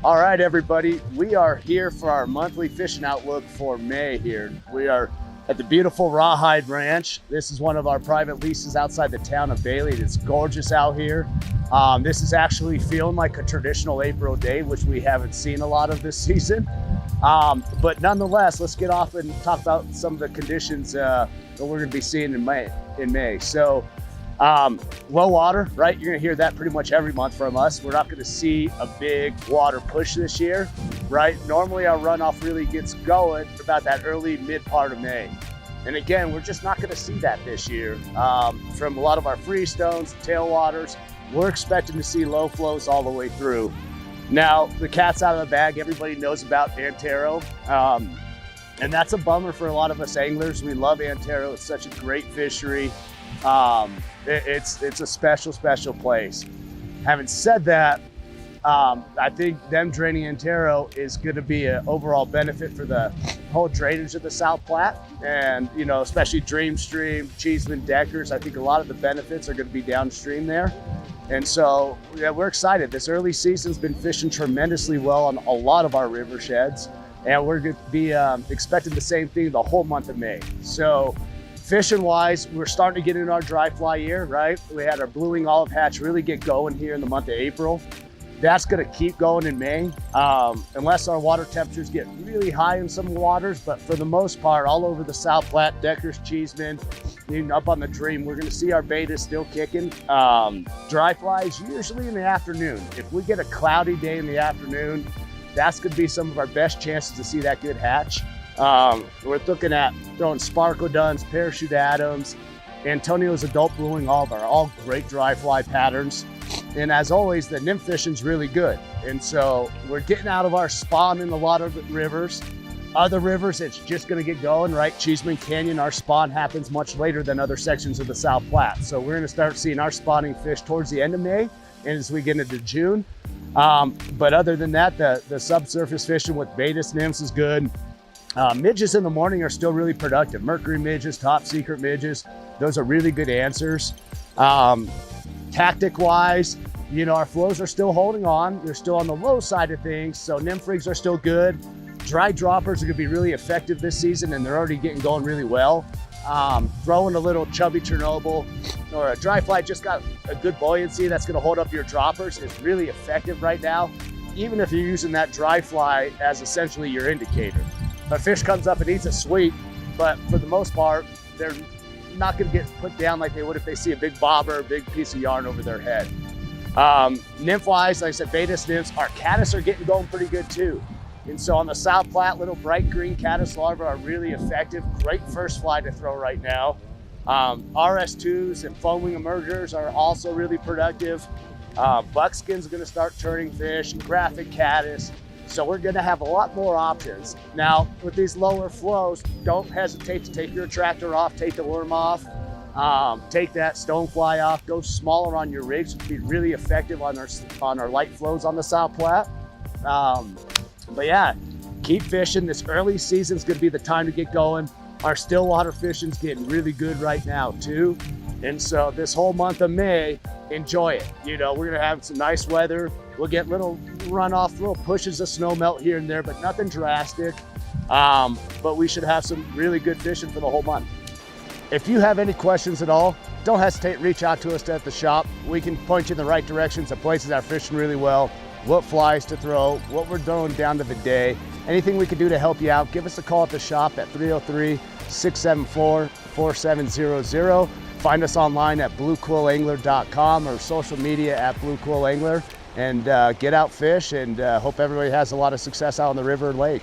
All right, everybody, we are here for our monthly fishing outlook for May here. We are at the beautiful Rawhide Ranch. This is one of our private leases outside the town of Bailey. It's gorgeous out here. This is actually feeling like a traditional April day, which we haven't seen a lot of this season. But nonetheless, let's get off and talk about some of the conditions that we're gonna be seeing in May. So, low water, right? You're gonna hear that pretty much every month from us. We're not gonna see a big water push this year, right? Normally our runoff really gets going about that early mid part of May. And again, we're just not gonna see that this year. From a lot of our freestones, tailwaters, we're expecting to see low flows all the way through. Now, the cat's out of the bag. Everybody knows about Antero. And that's a bummer for a lot of us anglers. We love Antero. It's such a great fishery. It's a special place. Having said that, I think them draining Antero is going to be an overall benefit for the whole drainage of the South Platte, and especially Dreamstream, Cheeseman, Deckers. I think a lot of the benefits are going to be downstream there, and so yeah, we're excited. This early season's been fishing tremendously well on a lot of our river sheds, and we're going to be expecting the same thing the whole month of May. So, fishing wise, we're starting to get into our dry fly year, right? We had our blueing olive hatch really get going here in the month of April. That's gonna keep going in May, unless our water temperatures get really high in some waters, but for the most part, all over the South Platte, Deckers, Cheeseman, even up on the Dream, we're gonna see our beta still kicking. Dry flies usually in the afternoon. If we get a cloudy day in the afternoon, that's gonna be some of our best chances to see that good hatch. We're looking at throwing Sparkle Duns, Parachute Adams, Antonio's Adult Blueing Olive are all great dry fly patterns. And as always, the nymph fishing's really good. And so we're getting out of our spawn in a lot of rivers. Other rivers, it's just gonna get going, right? Cheeseman Canyon, our spawn happens much later than other sections of the South Platte. So we're gonna start seeing our spawning fish towards the end of May and as we get into June. But other than that, the subsurface fishing with Baetis nymphs is good. Midges in the morning are still really productive. Mercury midges, top secret midges, those are really good answers. Tactic wise, our flows are still holding on. They're still on the low side of things. So nymph rigs are still good. Dry droppers are gonna be really effective this season, and they're already getting going really well. Throwing a little chubby Chernobyl or a dry fly just got a good buoyancy that's gonna hold up your droppers is really effective right now, even if you're using that dry fly as essentially your indicator. A fish comes up and eats it, sweet, but for the most part, they're not gonna get put down like they would if they see a big bobber, a big piece of yarn over their head. Nymph-wise, like I said, Baetis nymphs, our caddis are getting going pretty good too. And so on the South Platte, little bright green caddis larvae are really effective. Great first fly to throw right now. RS2s and foamwing emergers are also really productive. Buckskin's gonna start turning fish, and graphic caddis. So we're gonna have a lot more options. Now, with these lower flows, don't hesitate to take your attractor off, take the worm off, take that stonefly off, go smaller on your rigs, which would be really effective on our light flows on the South Platte. But yeah, keep fishing. This early season's gonna be the time to get going. Our stillwater fishing's getting really good right now too. And so this whole month of May, enjoy it. We're gonna have some nice weather. We'll get little runoff, little pushes of snow melt here and there, but nothing drastic. But we should have some really good fishing for the whole month. If you have any questions at all, don't hesitate to reach out to us at the shop. We can point you in the right directions of places that are fishing really well, what flies to throw, what we're throwing down to the day. Anything we can do to help you out, give us a call at the shop at 303-674-4700. Find us online at bluequillangler.com or social media at Blue Quill Angler, and get out fish, and hope everybody has a lot of success out on the river and lake.